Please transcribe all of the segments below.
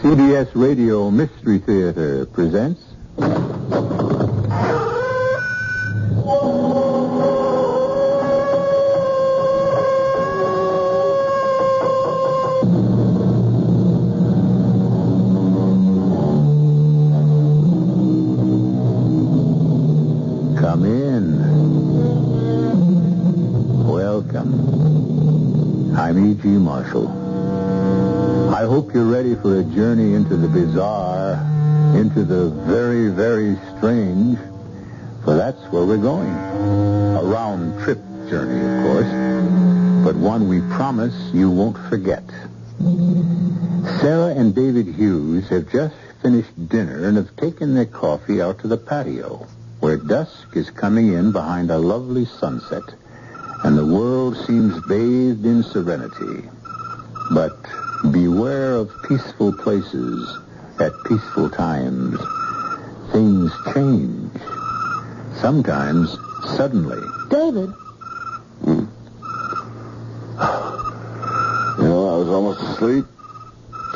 CBS Radio Mystery Theater presents... Come in. Welcome. I'm E.G. Marshall. I hope you're ready for a journey into the bizarre, into the very, very strange, for that's where we're going. A round-trip journey, of course, but one we promise you won't forget. Sarah and David Hughes have just finished dinner and have taken their coffee out to the patio, where dusk is coming in behind a lovely sunset, and the world seems bathed in serenity. But beware of peaceful places at peaceful times. Things change. Sometimes suddenly. David? I was almost asleep.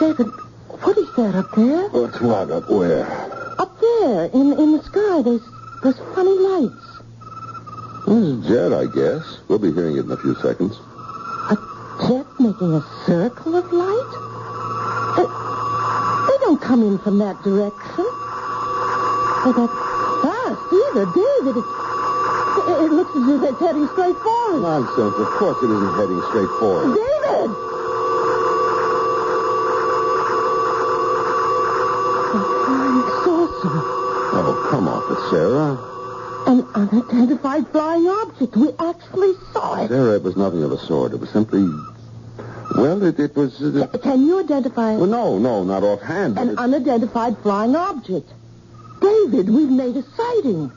David, what is that up there? What's what? Up where? Up there, in the sky, there's funny lights. This is a jet, I guess. We'll be hearing it in a few seconds. A jet making a circle of light? They don't come in from that direction. They're not fast either, David. It looks as if it's heading straight for us. Nonsense. Of course it isn't heading straight for us. David! A flying saucer. Oh, come off it, Sarah. An unidentified flying object. We actually saw it. Sarah, it was nothing of the sort. It was simply... Well, it was... Can you identify it? Well, no, not offhand. An unidentified flying object. David, we've made a sighting.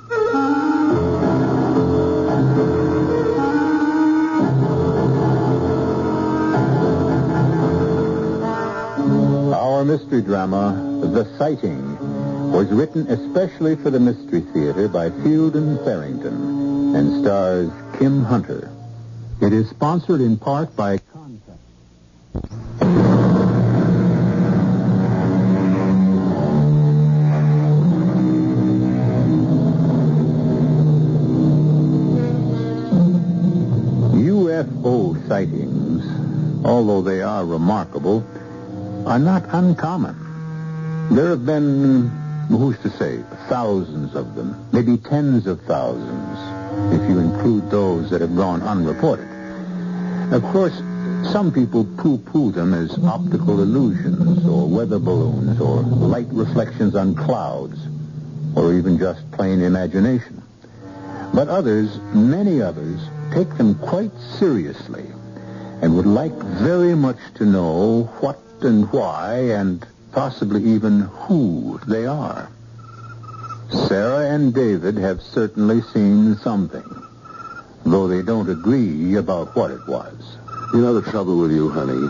Our mystery drama, The Sighting, was written especially for the Mystery Theater by Fielden Farrington and stars Kim Hunter. It is sponsored in part by Contact. UFO sightings, although they are remarkable, are not uncommon. There have been, who's to say, thousands of them, maybe tens of thousands, if you include those that have gone unreported. Of course, some people poo-poo them as optical illusions or weather balloons or light reflections on clouds or even just plain imagination. But others, many others, take them quite seriously and would like very much to know what and why and possibly even who they are. Sarah and David have certainly seen something, though they don't agree about what it was. You know the trouble with you, honey.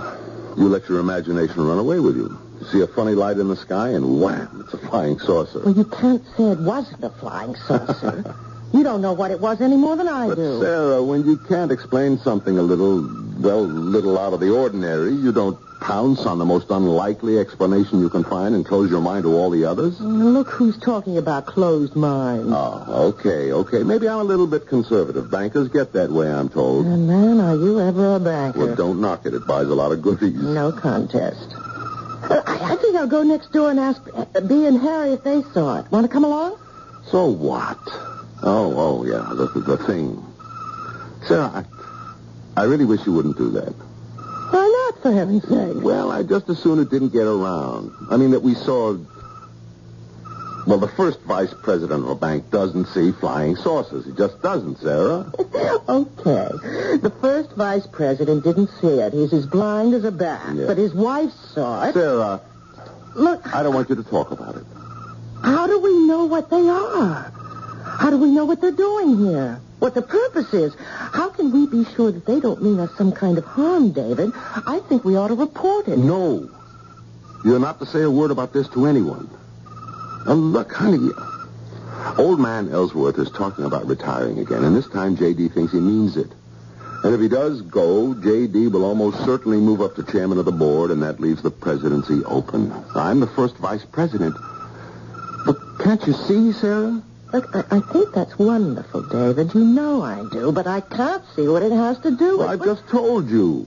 You let your imagination run away with you. You see a funny light in the sky, and wham, it's a flying saucer. Well, you can't say it wasn't a flying saucer. You don't know what it was any more than I But do. Sarah, when you can't explain something a little out of the ordinary, you don't pounce on the most unlikely explanation you can find and close your mind to all the others? Look who's talking about closed minds. Oh, okay. Maybe I'm a little bit conservative. Bankers get that way, I'm told. And man, are you ever a banker? Well, don't knock it. It buys a lot of goodies. No contest. I think I'll go next door and ask Bea and Harry if they saw it. Want to come along? So what? Oh, yeah, the thing. Sarah, I really wish you wouldn't do that. Why not, for heaven's sake? Well, I'd just as soon it didn't get around. I mean, that we saw... Well, the first vice president of a bank doesn't see flying saucers. He just doesn't, Sarah. Okay. The first vice president didn't see it. He's as blind as a bat. Yeah. But his wife saw it. Sarah, Look, I don't want you to talk about it. how do we know what they are? How do we know what they're doing here? What the purpose is? How can we be sure that they don't mean us some kind of harm, David? I think we ought to report it. No. You're not to say a word about this to anyone. Now, look, honey, old man Ellsworth is talking about retiring again, and this time J.D. thinks he means it. And if he does go, J.D. will almost certainly move up to chairman of the board, and that leaves the presidency open. I'm the first vice president. But can't you see, Sarah? Look, I think that's wonderful, David. You know I do, but I can't see what it has to do with... Well, I've just told you.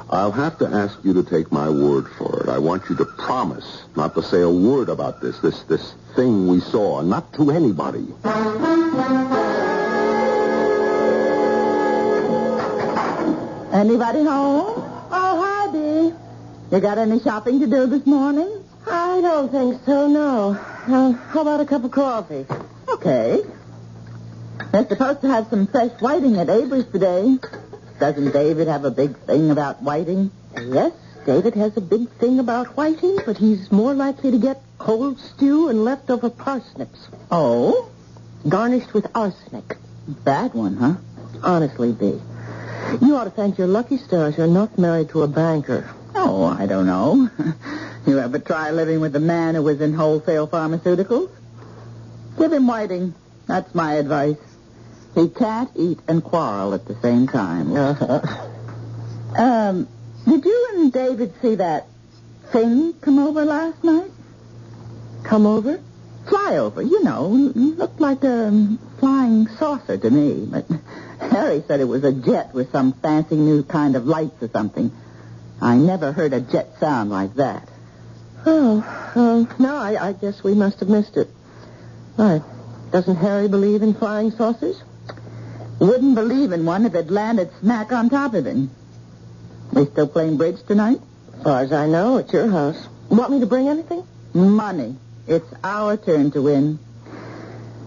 I'll have to ask you to take my word for it. I want you to promise not to say a word about this thing we saw, not to anybody. Anybody home? Oh, hi, Bee. You got any shopping to do this morning? I don't think so, no. How about a cup of coffee? Okay. They're supposed to have some fresh whiting at Avery's today. Doesn't David have a big thing about whiting? Yes, David has a big thing about whiting, but he's more likely to get cold stew and leftover parsnips. Oh? Garnished with arsenic. Bad one, huh? Honestly, Bee. You ought to thank your lucky stars you're not married to a banker. Oh, I don't know. You ever try living with a man who was in wholesale pharmaceuticals? Give him whiting. That's my advice. He can't eat and quarrel at the same time. Did you and David see that thing come over last night? Come over? Fly over, you know. Looked like a flying saucer to me. But Harry said it was a jet with some fancy new kind of lights or something. I never heard a jet sound like that. Oh, no, I guess we must have missed it. Why, doesn't Harry believe in flying saucers? Wouldn't believe in one if it landed smack on top of him. We still playing bridge tonight? As far as I know, it's your house. Want me to bring anything? Money. It's our turn to win.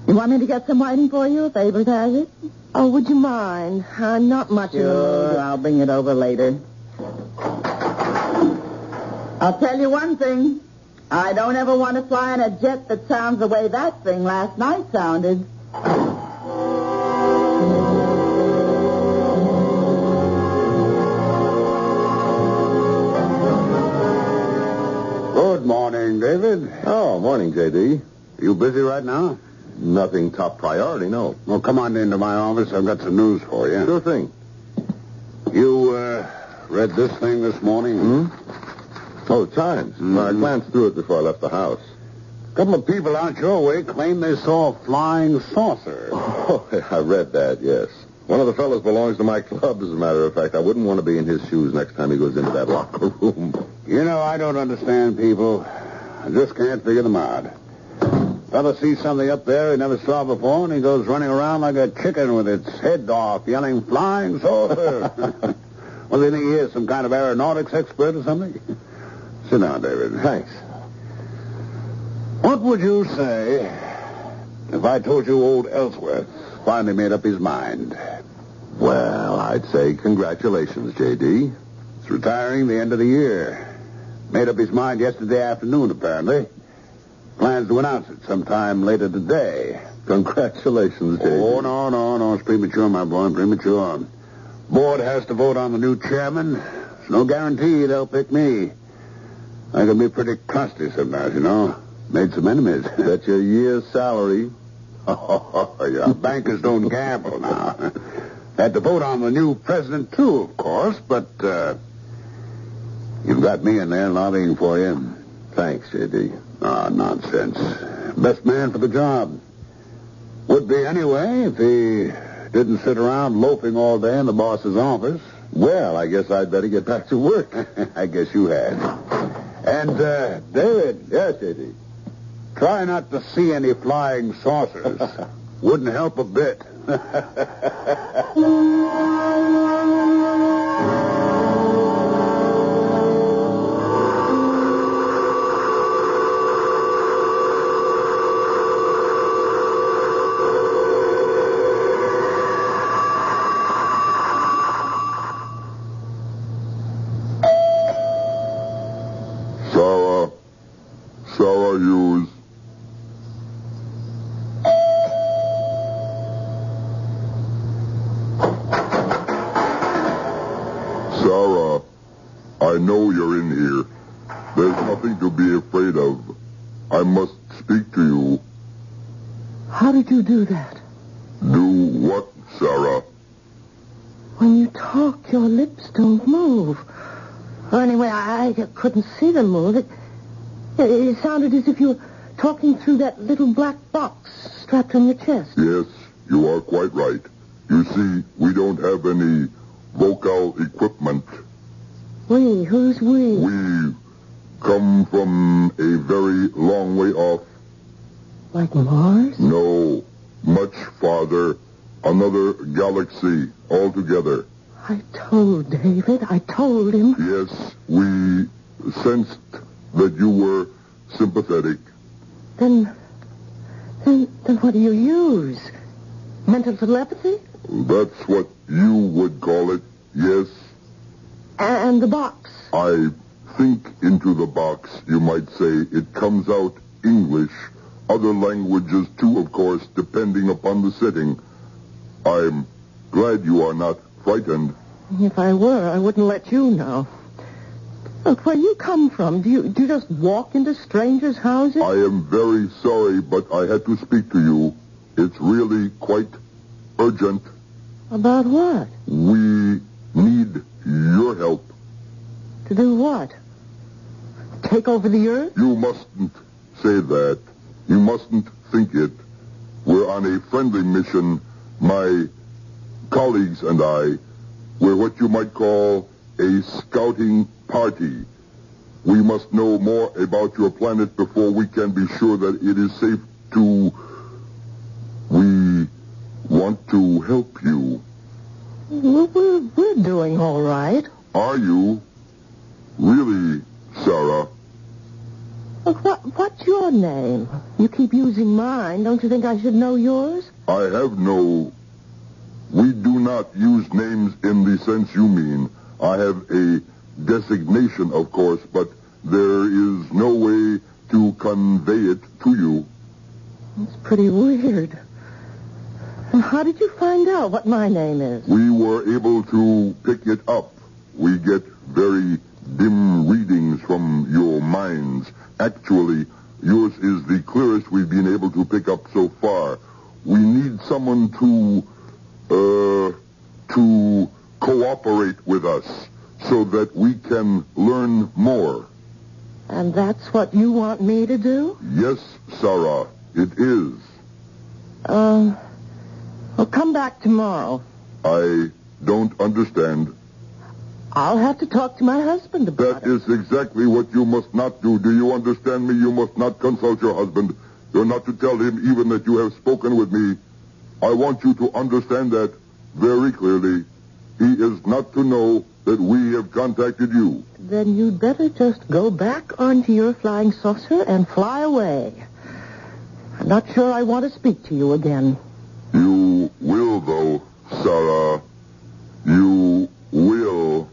You want me to get some whiting for you if Avery has it? Oh, would you mind? I'm not much in the mood. Sure, I'll bring it over later. I'll tell you one thing. I don't ever want to fly in a jet that sounds the way that thing last night sounded. Good morning, David. Oh, morning, J.D. You busy right now? Nothing top priority, no. Well, come on into my office. I've got some news for you. Sure thing. You, read this thing this morning? Oh, Times. I glanced through it before I left the house. A couple of people out your way claim they saw a flying saucer. Oh, I read that, yes. One of the fellows belongs to my club, as a matter of fact. I wouldn't want to be in his shoes next time he goes into that locker room. You know, I don't understand people. I just can't figure them out. Fella sees something up there he never saw before, and he goes running around like a chicken with its head off, yelling, "Flying saucer!" Well, do you think he is some kind of aeronautics expert or something? Sit down, David. Thanks. What would you say if I told you old Ellsworth finally made up his mind? Well, I'd say congratulations, J.D. He's retiring the end of the year. Made up his mind yesterday afternoon, apparently. Plans to announce it sometime later today. Congratulations, J.D. Oh, no. It's premature, my boy, premature. Board has to vote on the new chairman. There's no guarantee they'll pick me. I can be pretty crusty sometimes, you know. Made some enemies. That's your year's salary. Oh, yeah. Bankers don't gamble now. Had to vote on the new president, too, of course, but, you've got me in there lobbying for you. Thanks, J.D. Ah, nonsense. Best man for the job. Would be anyway if he didn't sit around loafing all day in the boss's office. Well, I guess I'd better get back to work. I guess you had. And, David. Yes, J.D. Try not to see any flying saucers. Wouldn't help a bit. Sarah Hughes. Sarah, I know you're in here. There's nothing to be afraid of. I must speak to you. How did you do that? Do what, Sarah? When you talk, your lips don't move. Well, anyway, I couldn't see them move. It sounded as if you were talking through that little black box strapped on your chest. Yes, you are quite right. You see, we don't have any vocal equipment. We? Who's we? We come from a very long way off. Like Mars? No, much farther. Another galaxy altogether. I told David. I told him. Yes, we sensed that you were sympathetic. Then what do you use? Mental telepathy? That's what you would call it, yes. And the box? I think into the box, you might say. It comes out English. Other languages, too, of course, depending upon the setting. I'm glad you are not frightened. If I were, I wouldn't let you know. Look, where you come from, do you just walk into strangers' houses? I am very sorry, but I had to speak to you. It's really quite urgent. About what? We need your help. To do what? Take over the earth? You mustn't say that. You mustn't think it. We're on a friendly mission. My colleagues and I, we're what you might call a scouting party. We must know more about your planet before we can be sure that it is safe to... We want to help you. We're doing all right. Are you? Really, Sarah? Look, what's your name? You keep using mine. Don't you think I should know yours? I have no... We do not use names in the sense you mean. I have a designation, of course, but there is no way to convey it to you. It's pretty weird. And how did you find out what my name is? We were able to pick it up. We get very dim readings from your minds. Actually, yours is the clearest we've been able to pick up so far. We need someone to cooperate with us so that we can learn more. And that's what you want me to do? Yes, Sarah, it is. Well, come back tomorrow. I don't understand. I'll have to talk to my husband about That is exactly what you must not do. Do you understand me? You must not consult your husband. You're not to tell him even that you have spoken with me. I want you to understand that very clearly. He is not to know that we have contacted you. Then you'd better just go back onto your flying saucer and fly away. I'm not sure I want to speak to you again. You will, though, Sarah. You will.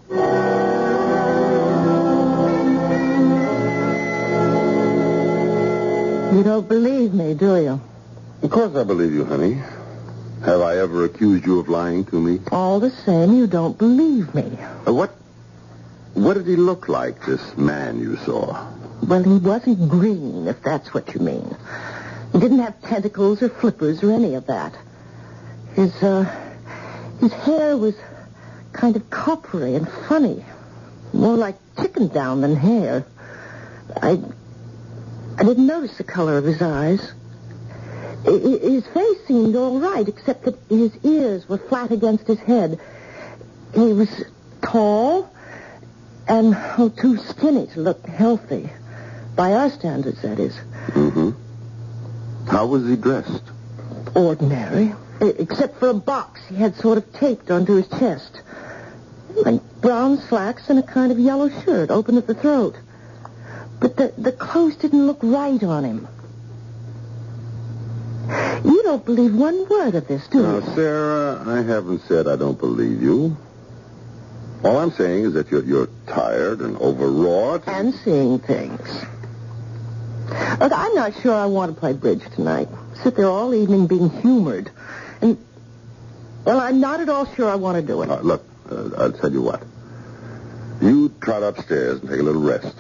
You don't believe me, do you? Of course I believe you, honey. Have I ever accused you of lying to me? All the same, you don't believe me. What did he look like, this man you saw? Well, he wasn't green, if that's what you mean. He didn't have tentacles or flippers or any of that. His hair was kind of coppery and funny. More like chicken down than hair. I didn't notice the color of his eyes. His face seemed all right, except that his ears were flat against his head. He was tall and too skinny to look healthy. By our standards, that is. Mm-hmm. How was he dressed? Ordinary, except for a box he had sort of taped onto his chest. Like brown slacks and a kind of yellow shirt open at the throat. But the clothes didn't look right on him. You don't believe one word of this, do you? Now, Sarah, I haven't said I don't believe you. All I'm saying is that you're tired and overwrought. And seeing things. Look, I'm not sure I want to play bridge tonight. Sit there all evening being humored. And, well, I'm not at all sure I want to do it. Look, I'll tell you what. You trot upstairs and take a little rest.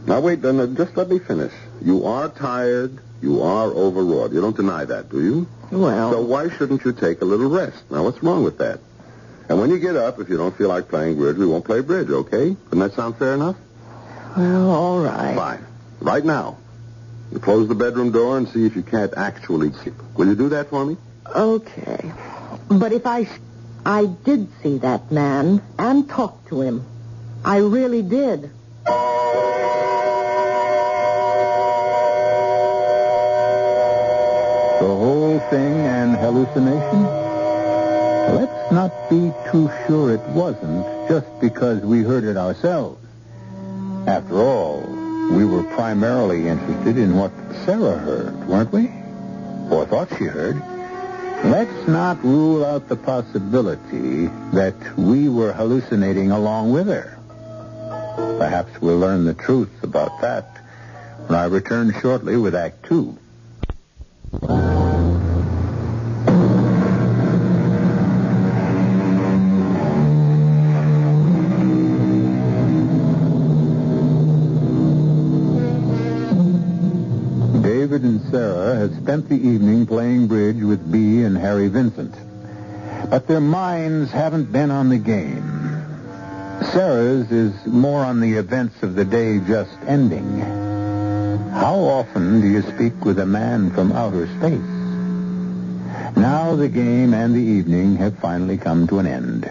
Now, wait, then, just let me finish. You are tired. You are overwrought. You don't deny that, do you? Well... So why shouldn't you take a little rest? Now, what's wrong with that? And when you get up, if you don't feel like playing bridge, we won't play bridge, okay? Doesn't that sound fair enough? Well, all right. Fine. Right now. You close the bedroom door and see if you can't actually sleep. Will you do that for me? Okay. But if I did see that man and talk to him. I really did. The whole thing an hallucination? Let's not be too sure it wasn't just because we heard it ourselves. After all, we were primarily interested in what Sarah heard, weren't we? Or thought she heard. Let's not rule out the possibility that we were hallucinating along with her. Perhaps we'll learn the truth about that when I return shortly with Act 2. David and Sarah had spent the evening playing bridge with Bea and Harry Vincent. But their minds haven't been on the game. Sarah's is more on the events of the day just ending. How often do you speak with a man from outer space? Now the game and the evening have finally come to an end.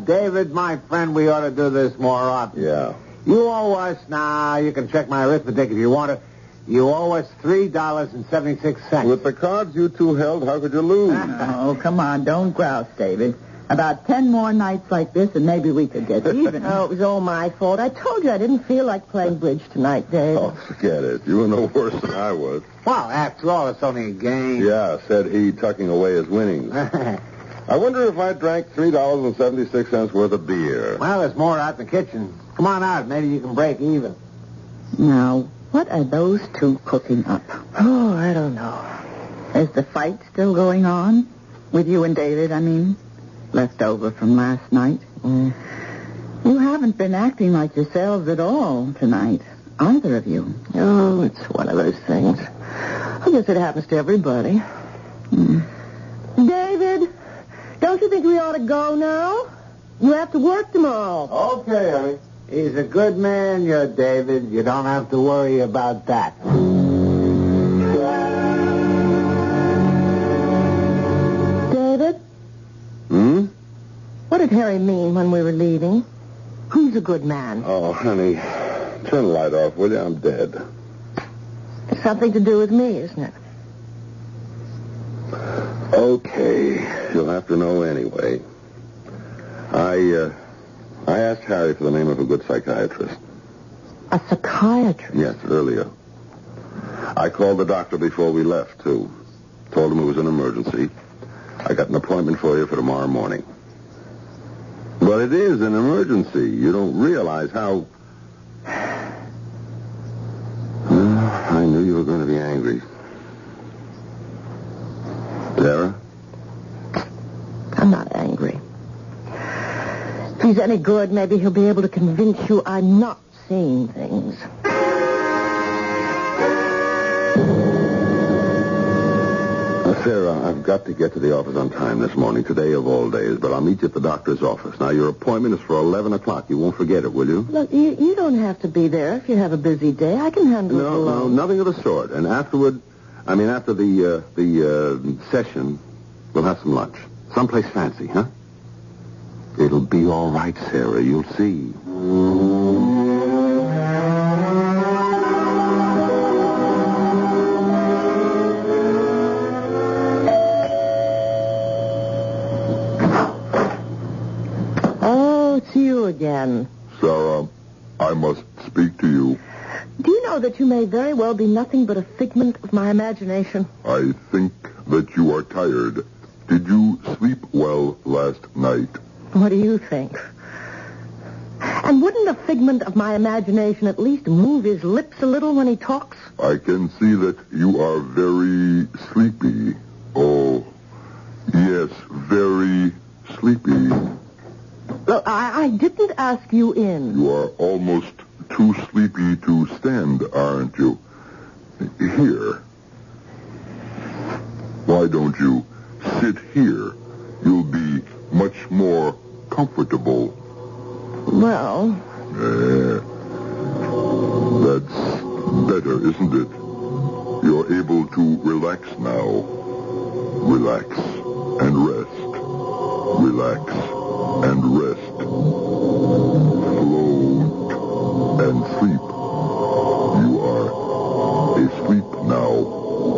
David, my friend, we ought to do this more often. Yeah. You owe us, you can check my arithmetic if you want to. You owe us $3.76. With the cards you two held, how could you lose? Oh, come on, don't grouse, David. About 10 more nights like this, and maybe we could get even. Oh, it was all my fault. I told you I didn't feel like playing bridge tonight, Dave. Oh, forget it. You were no worse than I was. Well, after all, it's only a game. Yeah, said he, tucking away his winnings. I wonder if I drank $3.76 worth of beer. Well, there's more out in the kitchen. Come on out. Maybe you can break even. Now, what are those two cooking up? Oh, I don't know. Is the fight still going on? With you and David, I mean? Left over from last night. You haven't been acting like yourselves at all tonight, either of you. Oh, it's one of those things. I guess it happens to everybody. David, don't you think we ought to go now? You have to work tomorrow. Okay, honey. He's a good man, you're David. You don't have to worry about that. David? What did Harry mean when we were leaving? Who's a good man? Oh, honey, turn the light off, will you? I'm dead. It's something to do with me, isn't it? Okay, you'll have to know anyway. I asked Harry for the name of a good psychiatrist. A psychiatrist? Yes, earlier. I called the doctor before we left, too. Told him it was an emergency. I got an appointment for you for tomorrow morning. But it is an emergency. You don't realize how... I knew you were going to be angry. Sarah? I'm not angry. If he's any good, maybe he'll be able to convince you I'm not seeing things. Sarah, I've got to get to the office on time this morning, today of all days, but I'll meet you at the doctor's office. Now, your appointment is for 11 o'clock. You won't forget it, will you? Look, you don't have to be there if you have a busy day. I can handle it alone. No, nothing of the sort. And after the session, we'll have some lunch. Someplace fancy, huh? It'll be all right, Sarah. You'll see. Oh, it's you again. Sarah, I must speak to you. Do you know that you may very well be nothing but a figment of my imagination? I think that you are tired. Did you sleep well last night? What do you think? And wouldn't a figment of my imagination at least move his lips a little when he talks? I can see that you are very sleepy. Oh, yes, very sleepy. Look, I didn't ask you in. You are almost too sleepy to stand, aren't you? Here. Why don't you sit here you'll be much more comfortable. Well, That's better, isn't it? You're able to relax now. Relax and rest. Relax and rest. Float and sleep. You are asleep now,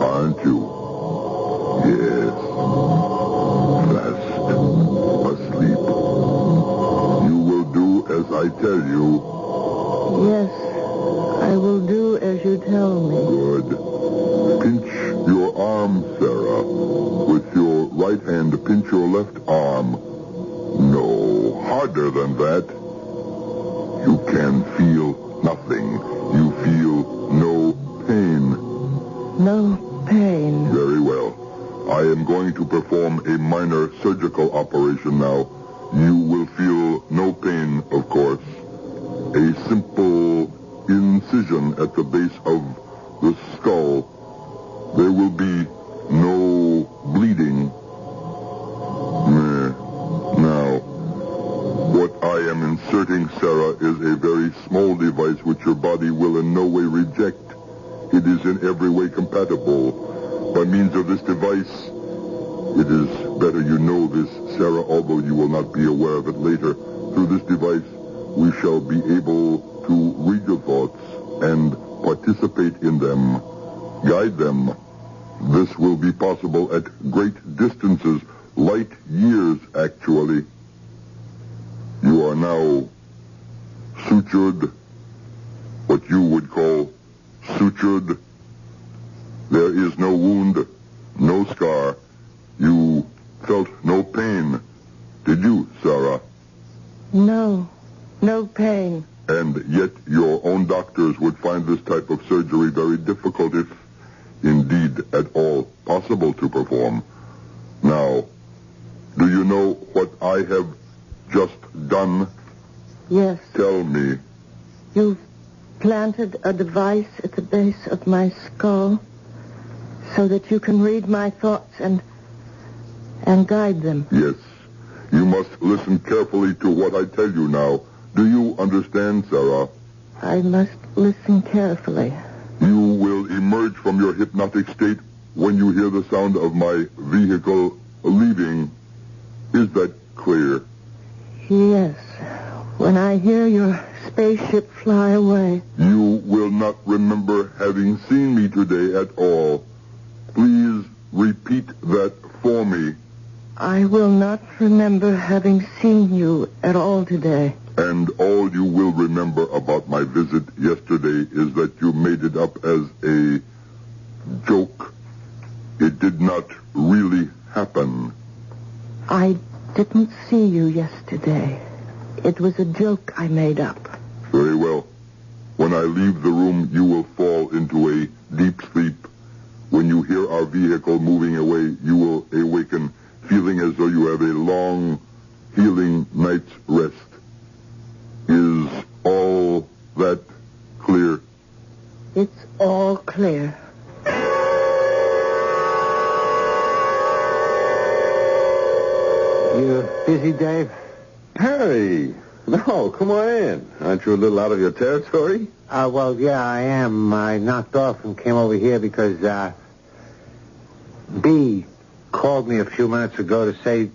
aren't you? Yes. Fast asleep. You will do as I tell you. yes, I will do as you tell me. Good. Pinch your arm, Sarah. With your right hand, pinch your left arm. No, harder than that. You can feel nothing. You feel no pain. No pain. Very well. I am going to perform a minor surgical operation now. You will feel no pain, of course. A simple incision at the base of the skull. There will be no bleeding. Now, what I am inserting, Sarah, is a very small device which your body will in no way reject. It is in every way compatible. By means of this device, it is better you know this, Sarah, although you will not be aware of it later. Through this device, we shall be able to read your thoughts and participate in them, guide them. This will be possible at great distances, light years, actually. You are now sutured, what you would call sutured. There is no wound, no scar. You felt no pain. Did you, Sarah? No pain. And yet your own doctors would find this type of surgery very difficult, if indeed at all possible to perform. Now, do you know what I have just done? Yes. Tell me. You've planted a device at the base of my skull so that you can read my thoughts and guide them. Yes. You must listen carefully to what I tell you now. Do you understand, Sarah? I must listen carefully. You will emerge from your hypnotic state when you hear the sound of my vehicle leaving. Is that clear? Yes. When I hear your spaceship fly away. You will not remember having seen me today at all. Please repeat that for me. I will not remember having seen you at all today. And all you will remember about my visit yesterday is that you made it up as a joke. It did not really happen. I didn't see you yesterday. It was a joke I made up. Very well. When I leave the room, you will fall into a deep sleep. When you hear our vehicle moving away, you will awaken feeling as though you have a long, healing night's rest. Is all that clear? It's all clear. You busy, Dave? Harry! No, come on in. Aren't you a little out of your territory? Well, yeah, I am. I knocked off and came over here because, Bea called me a few minutes ago to say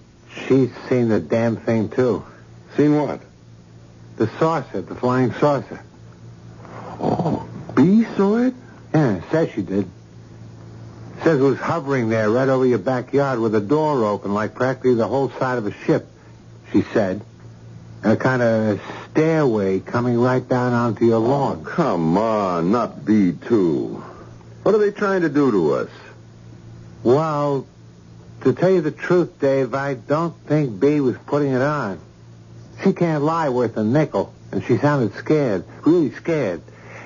she's seen the damn thing, too. Seen what? The saucer, the flying saucer. Oh, Bea saw it? Yeah, says she did. Says it was hovering there right over your backyard with the door open, like practically the whole side of a ship, she said. And a kind of stairway coming right down onto your lawn. Oh, come on, not Bea, too. What are they trying to do to us? Well, to tell you the truth, Dave, I don't think Bea was putting it on. She can't lie worth a nickel, and she sounded scared, really scared.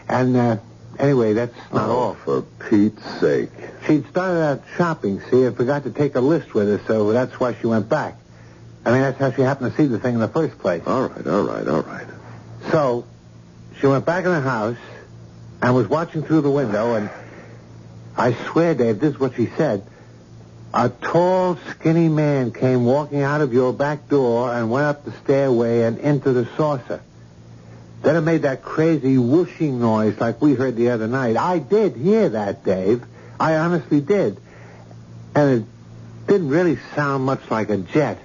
And, anyway, that's not all. For Pete's sake. She'd started out shopping, see, and forgot to take a list with her, so that's why she went back. I mean, that's how she happened to see the thing in the first place. All right. So, she went back in the house and was watching through the window, and I swear, Dave, this is what she said. A tall, skinny man came walking out of your back door and went up the stairway and into the saucer. Then it made that crazy whooshing noise like we heard the other night. I did hear that, Dave. I honestly did. And it didn't really sound much like a jet.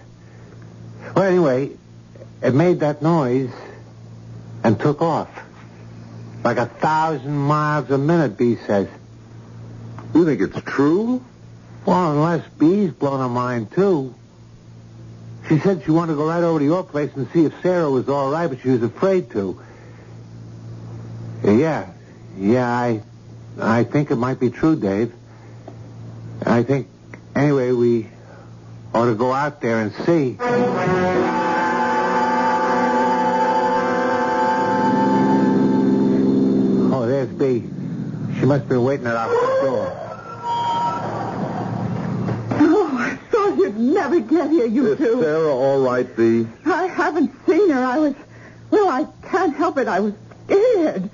Well, anyway, it made that noise and took off. Like 1,000 miles a minute, Bee says. You think it's true? Well, unless Bee's blown her mind, too. She said she wanted to go right over to your place and see if Sarah was all right, but she was afraid to. Yeah, I think it might be true, Dave. I think, anyway, we ought to go out there and see. Oh, there's Bee. She must have been waiting at our front door. Oh, I thought you'd never get here, you Is two. Sarah all right, Bee? I haven't seen her. I can't help it. I was scared.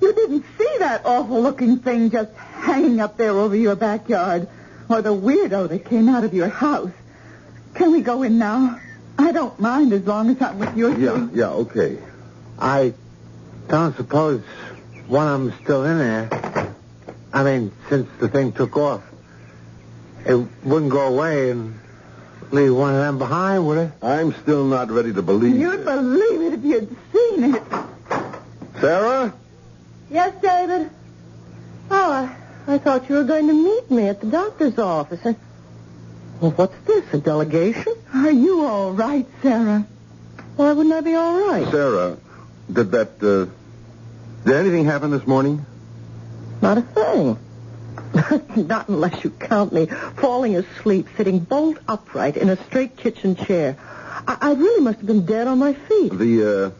You didn't see that awful-looking thing just hanging up there over your backyard, or the weirdo that came out of your house. Can we go in now? I don't mind as long as I'm with you two. Yeah, okay. I don't suppose one of them's still in there. I mean, since the thing took off. It wouldn't go away and leave one of them behind, would it? I'm still not ready to believe You'd it. believe it if you'd seen it. Sarah? Yes, David? Oh, I thought you were going to meet me at the doctor's office. Well, what's this, a delegation? Are you all right, Sarah? Why wouldn't I be all right? Sarah, did anything happen this morning? Not a thing. Not unless you count me falling asleep, sitting bolt upright in a straight kitchen chair. I really must have been dead on my feet. The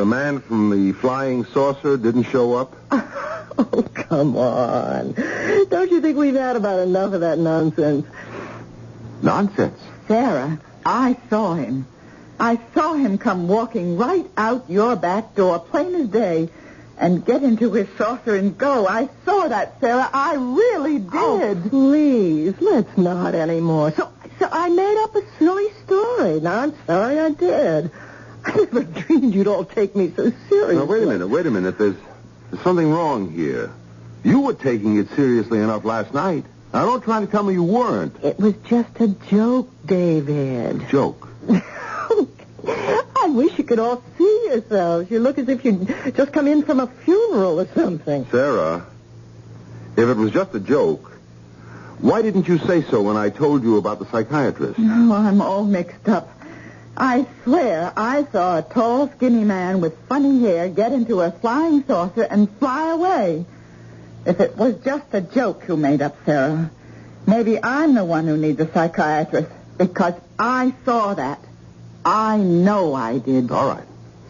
man from the flying saucer didn't show up? Oh, come on. Don't you think we've had about enough of that nonsense? Nonsense. Sarah, I saw him. I saw him come walking right out your back door, plain as day, and get into his saucer and go. I saw that, Sarah. I really did. Oh, please, let's not anymore. So I made up a silly story. Now, I'm sorry I did. I never dreamed you'd all take me so seriously. Now, wait a minute. There's something wrong here. You were taking it seriously enough last night. Now, don't try to tell me you weren't. It was just a joke, David. Joke? I wish you could all see yourselves. You look as if you'd just come in from a funeral or something. Sarah, if it was just a joke, why didn't you say so when I told you about the psychiatrist? Oh, I'm all mixed up. I swear I saw a tall, skinny man with funny hair get into a flying saucer and fly away. If it was just a joke you made up, Sarah, maybe I'm the one who needs a psychiatrist, because I saw that. I know I did. All right.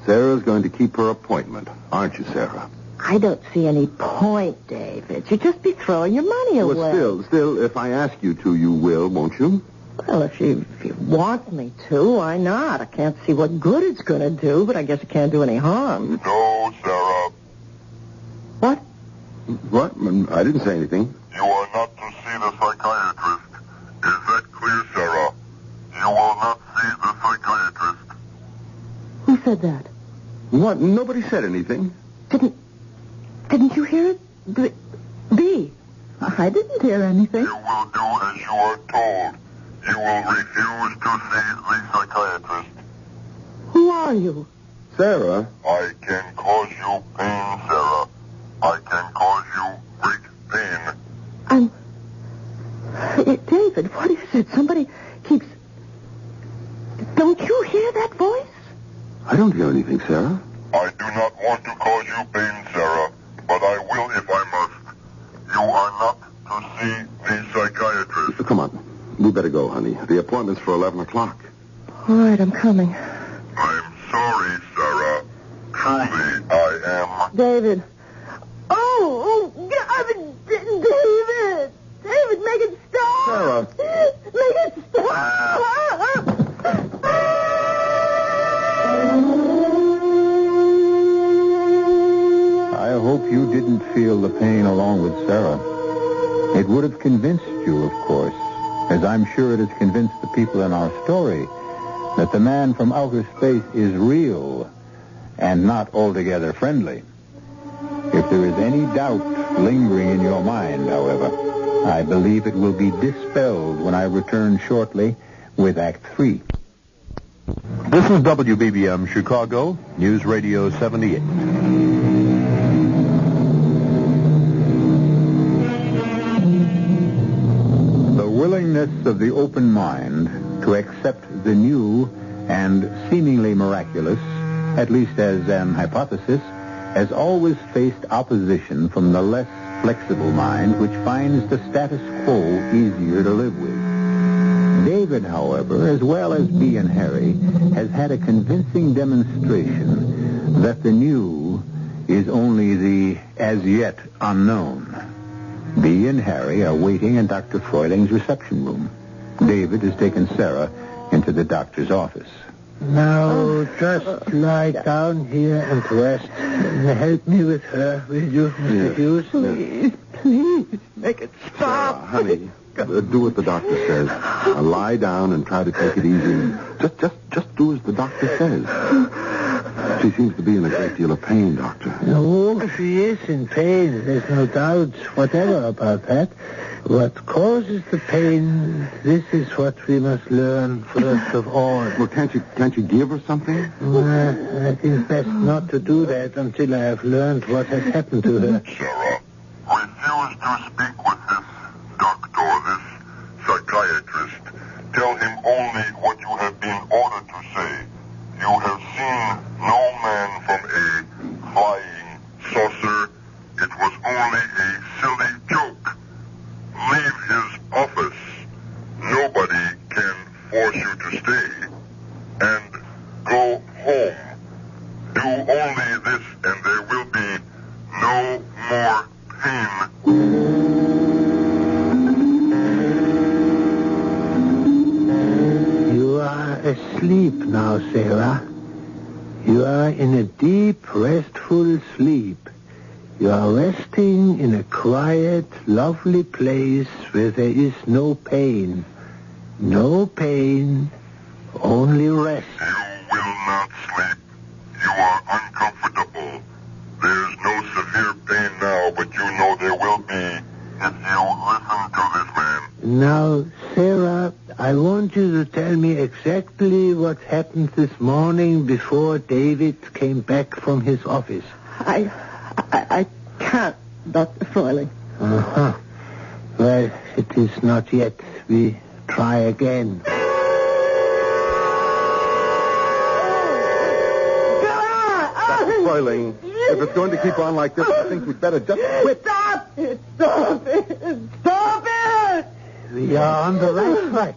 Sarah's going to keep her appointment, aren't you, Sarah? I don't see any point, David. You'd just be throwing your money away. Well, still, if I ask you to, you will, won't you? Well, if you want me to, why not? I can't see what good it's going to do, but I guess it can't do any harm. No, Sarah. What? What? I didn't say anything. You are not to see the psychiatrist. Is that clear, Sarah? You will not see the psychiatrist. Who said that? What? Nobody said anything. Didn't you hear it? B. I didn't hear anything. You will do as you are told. You will refuse to see the psychiatrist. Who are you? Sarah? I can cause you pain, Sarah. I can cause you great pain. David, what is it? Somebody keeps... Don't you hear that voice? I don't hear anything, Sarah. I do not want to cause you pain, Sarah, but I will if I must. You are not to see the psychiatrist. Come on. We better go, honey. The appointment's for 11 o'clock. All right, I'm coming. I'm sorry, Sarah. Truly, I am. David. Oh, David! David, make it stop! Sarah. Make it stop! I hope you didn't feel the pain along with Sarah. It would have convinced you, of course, as I'm sure it has convinced the people in our story, that the man from outer space is real and not altogether friendly. If there is any doubt lingering in your mind, however, I believe it will be dispelled when I return shortly with Act 3. This is WBBM Chicago, News Radio 78. The willingness of the open mind to accept the new and seemingly miraculous, at least as an hypothesis, has always faced opposition from the less flexible mind, which finds the status quo easier to live with. David, however, as well as Bea and Harry, has had a convincing demonstration that the new is only the as yet unknown. Bea and Harry are waiting in Dr. Freuling's reception room. David has taken Sarah into the doctor's office. Now, just lie down here and rest. Help me with her, will you, Mr. Hughes? Please, make it stop. Honey, do what the doctor says. Now lie down and try to take it easy. Just do as the doctor says. She seems to be in a great deal of pain, Doctor. No, she is in pain. There's no doubt whatever about that. What causes the pain, this is what we must learn first of all. Well, can't you give her something? I think best not to do that until I have learned what has happened to her. Sarah, refuse to speak with this doctor, this psychiatrist. Tell him only what you have been ordered to say. You have seen no man from a flying saucer. It was only a silly joke. Leave his office. Nobody can force you to stay. And go home. Do only this and there will be no more pain. You are asleep now, Sarah. You are in a deep, restful sleep. You are resting in a quiet, lovely place where there is no pain. No pain, only rest. You will not sleep. You are uncomfortable. There's no severe pain now, but you know there will be if you listen to this man. Now, Sarah, I want you to tell me exactly what happened this morning before David came back from his office. I can't, Dr. Froiling. Uh-huh. Well, it is not yet. We try again. Dr. Freuling, if it's going to keep on like this, I think we'd better just quit. Stop it! Stop it! Stop it! We are on the right track.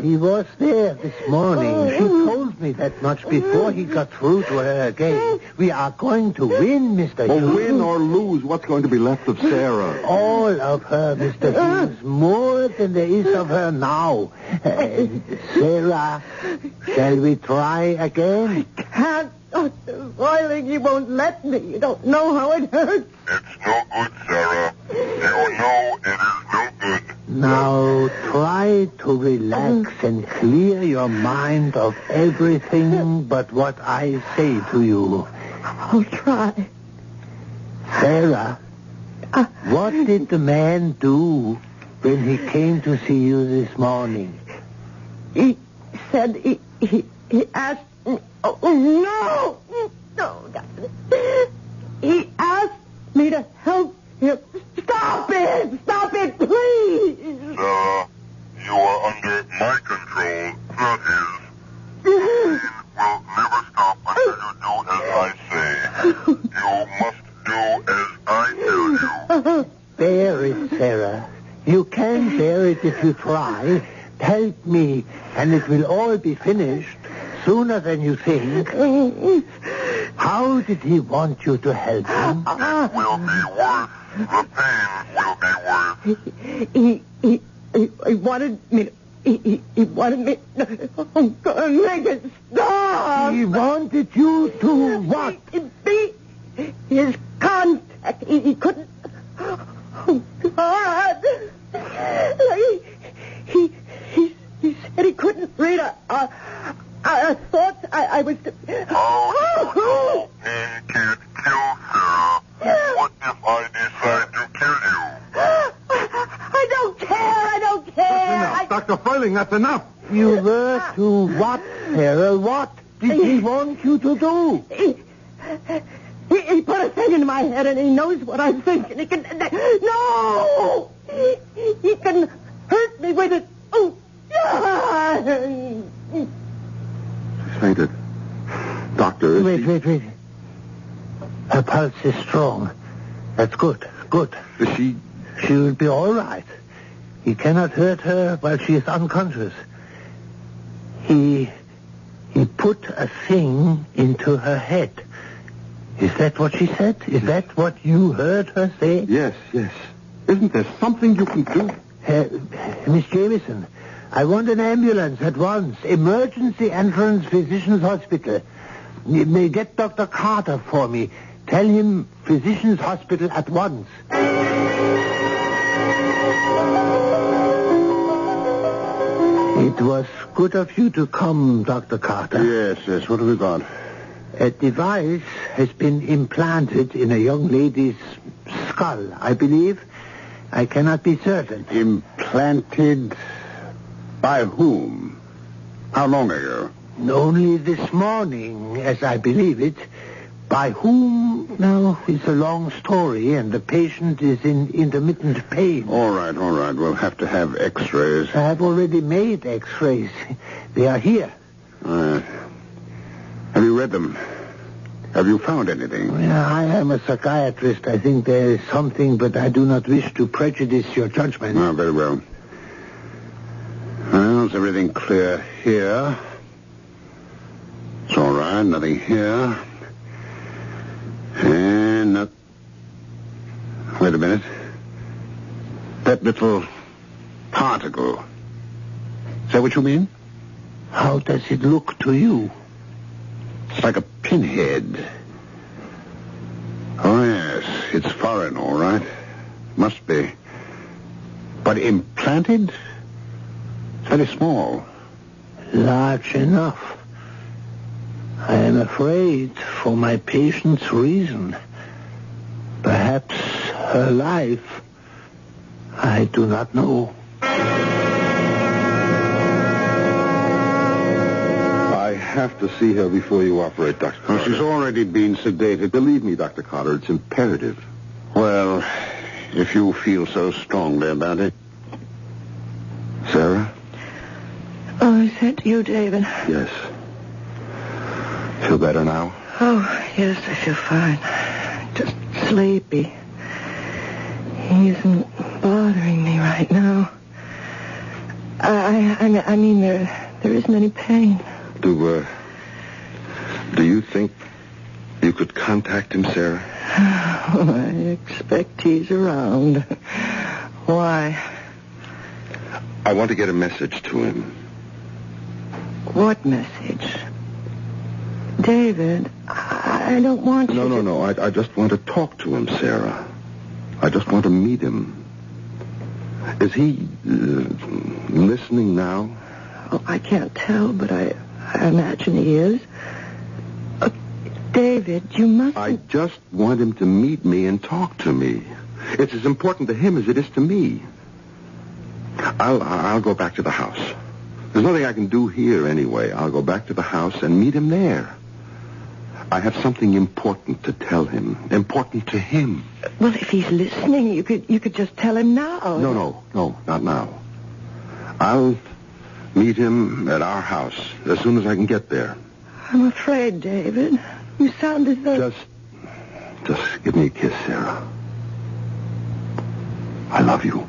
He was there this morning. She told me that much before he got through to her again. We are going to win, Mr. Hughes. Well, win or lose, what's going to be left of Sarah? All of her, Mr. Hughes. More than there is of her now. Sarah, shall we try again? Can't, Dr. Froiling. You won't let me. You don't know how it hurts. It's no good, Sarah. You know it is no good. Now, try to relax and clear your mind of everything but what I say to you. I'll try. Sarah, what did the man do when he came to see you this morning? He said he asked me... Oh, no! No, Doctor. He asked me to help him. Stop it! Stop it, please! Sarah, you are under my control, not his. Pain will never stop until you do as I say. You must do as I tell you. Bear it, Sarah. You can bear it if you try. Help me, and it will all be finished sooner than you think. How did he want you to help him? It will be worth. The pain will be worth. He wanted me to... He wanted me... I'm going to make it stop! He wanted you to what? Be his contact. He couldn't... Oh, God! I was... Oh, no. He can't kill Sarah. What if I decide to kill you? I don't care. Enough. Dr. Furling, that's enough. You were to what, Sarah? What did he want you to do? He put a thing in my head, and he knows what I'm thinking. He can... No! He can hurt me with it. Oh! She's fainted. Doctor, Wait. Her pulse is strong. That's good. Is she... She will be all right. He cannot hurt her while she is unconscious. He put a thing into her head. Is that what she said? Is that what you heard her say? Yes. Isn't there something you can do? Miss Jamieson, I want an ambulance at once. Emergency entrance physician's hospital. You may get Dr. Carter for me. Tell him physician's hospital at once. It was good of you to come, Dr. Carter. Yes. What have we got? A device has been implanted in a young lady's skull, I believe. I cannot be certain. Implanted by whom? How long ago? Only this morning, as I believe it. By whom? Now, it's a long story, and the patient is in intermittent pain. All right. We'll have to have x-rays. I have already made x-rays. They are here. Have you read them? Have you found anything? Well, I am a psychiatrist. I think there is something, but I do not wish to prejudice your judgment. Oh, very well. Well, is everything clear here? It's all right. Nothing here. And not... Wait a minute. That little particle. Is that what you mean? How does it look to you? It's like a pinhead. Oh, yes. It's foreign, all right. Must be. But implanted? It's very small. Large enough. I am afraid for my patient's reason. Perhaps her life. I do not know. I have to see her before you operate, Dr. Carter. She's already been sedated. Believe me, Dr. Carter, it's imperative. Well, if you feel so strongly about it. Sarah? Oh, is that you, David? Yes. Feel better now? Oh, yes, I feel fine. Just sleepy. He isn't bothering me right now. I mean, there isn't any pain. Do you think you could contact him, Sarah? Oh, I expect he's around. Why? I want to get a message to him. What message? David, I don't want you to... No. I just want to talk to him, Sarah. I just want to meet him. Is he listening now? Oh, I can't tell, but I imagine he is. David, you must... I just want him to meet me and talk to me. It's as important to him as it is to me. I'll go back to the house. There's nothing I can do here anyway. I'll go back to the house and meet him there. I have something important to tell him. Important to him. Well, if he's listening, you could just tell him now. No, not now. I'll meet him at our house as soon as I can get there. I'm afraid, David. You sound as though... Just give me a kiss, Sarah. I love you.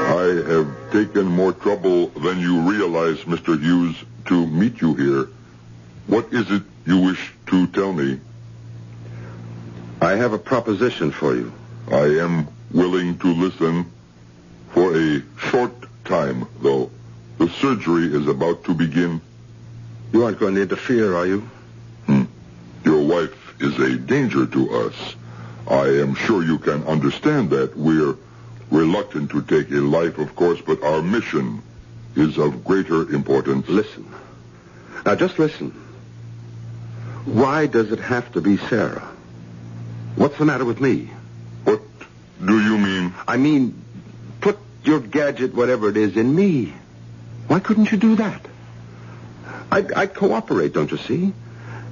I have taken more trouble than you realize, Mr. Hughes, to meet you here. What is it you wish to tell me? I have a proposition for you. I am willing to listen for a short time, though. The surgery is about to begin. You aren't going to interfere, are you? Your wife is a danger to us. I am sure you can understand that. We're reluctant to take a life, of course, but our mission is of greater importance. Listen. Now, just listen. Why does it have to be Sarah? What's the matter with me? What do you mean? I mean, put your gadget, whatever it is, in me. Why couldn't you do that? I'd cooperate, don't you see?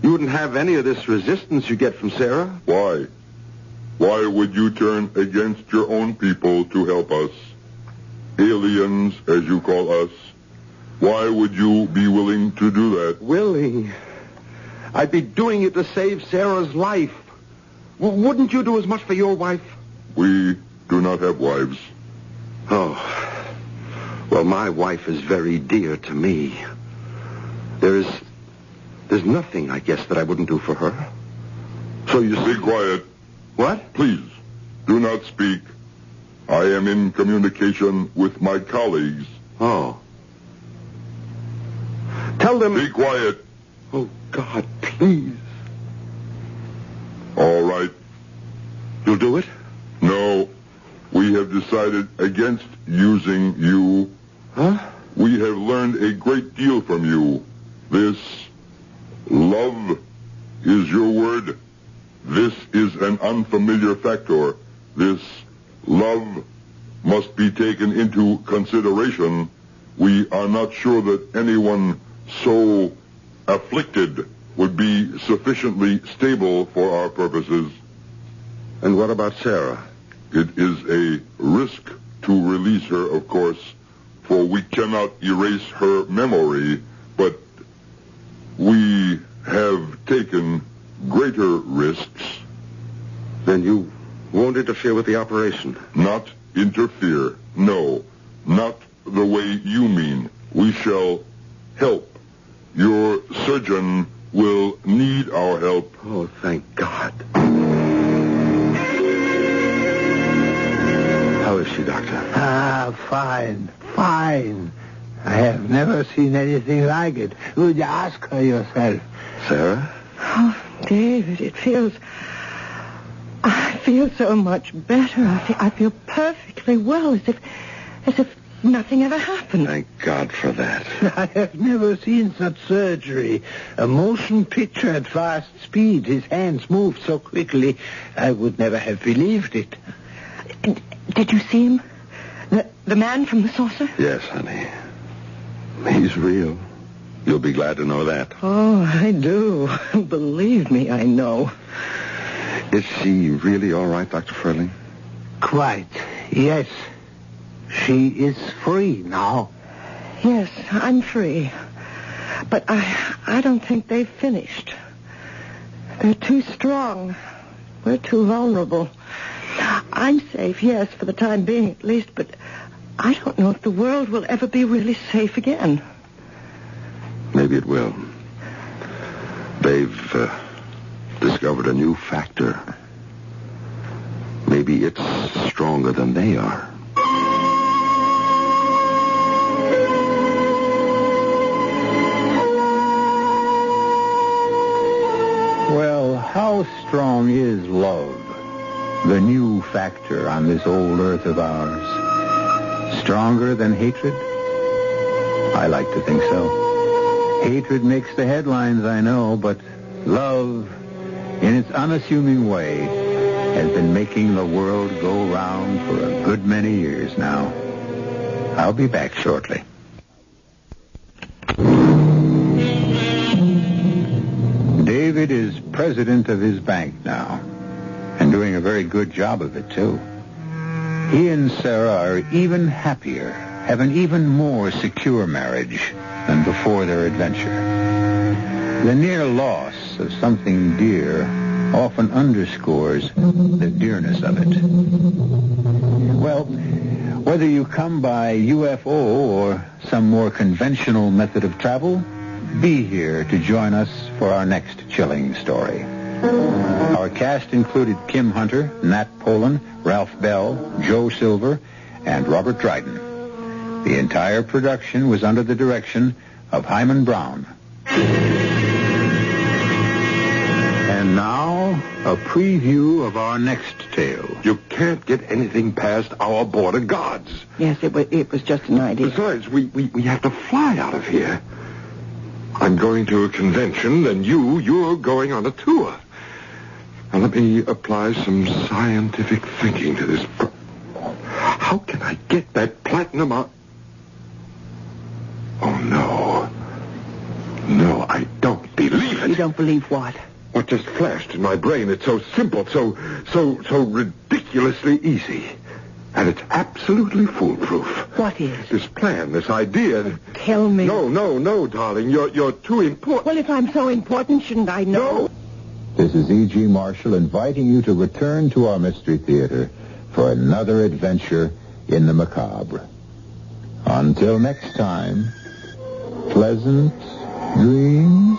You wouldn't have any of this resistance you get from Sarah. Why? Why would you turn against your own people to help us? Aliens, as you call us. Why would you be willing to do that? Willing? I'd be doing it to save Sarah's life. Wouldn't you do as much for your wife? We do not have wives. Oh. Well, my wife is very dear to me. There's nothing, I guess, that I wouldn't do for her. So you see... Be quiet. What? Please, do not speak. I am in communication with my colleagues. Oh. Tell them... Be quiet. Oh, God, please. All right. You'll do it? No. We have decided against using you. Huh? We have learned a great deal from you. This love is your word. This is an unfamiliar factor. This love must be taken into consideration. We are not sure that anyone so afflicted would be sufficiently stable for our purposes. And what about Sarah? It is a risk to release her, of course, for we cannot erase her memory, but we have taken greater risks. Then you won't interfere with the operation? Not interfere. No, not the way you mean. We shall help. Your surgeon will need our help. Oh, thank God. How is she, Doctor? Fine. I have never seen anything like it. Would you ask her yourself? Sarah? Oh, David, I feel so much better. I feel perfectly well, as if nothing ever happened. Thank God for that. I have never seen such surgery. A motion picture at fast speed. His hands moved so quickly, I would never have believed it. Did you see him? The man from the saucer? Yes, honey. He's real. You'll be glad to know that. Oh, I do. Believe me, I know. Is she really all right, Dr. Furling? Quite, yes. She is free now. Yes, I'm free. But I don't think they've finished. They're too strong. We're too vulnerable. I'm safe, yes, for the time being at least, but I don't know if the world will ever be really safe again. Maybe it will. They've discovered a new factor. Maybe it's stronger than they are. Well, how strong is love? The new factor on this old earth of ours. Stronger than hatred? I like to think so. Hatred makes the headlines, I know, but love, in its unassuming way, has been making the world go round for a good many years now. I'll be back shortly. David is president of his bank now, and doing a very good job of it, too. He and Sarah are even happier, have an even more secure marriage than before their adventure. The near loss of something dear often underscores the dearness of it. Well, whether you come by UFO or some more conventional method of travel, be here to join us for our next chilling story. Our cast included Kim Hunter, Nat Polan, Ralph Bell, Joe Silver, and Robert Dryden. The entire production was under the direction of Hyman Brown. And now, A preview of our next tale. You can't get anything past our border guards. Yes, it was just an idea. Besides, we have to fly out of here. I'm going to a convention, and you're going on a tour. Now, let me apply some scientific thinking to this. How can I get that platinum out? Oh, no. No, I don't believe it. You don't believe what? What just flashed in my brain? It's so simple, so ridiculously easy. And it's absolutely foolproof. What is? This plan, this idea. Tell me. No, darling. You're too important. Well, if I'm so important, shouldn't I know? No. This is E.G. Marshall inviting you to return to our Mystery Theater for another adventure in the macabre. Until next time, pleasant dreams.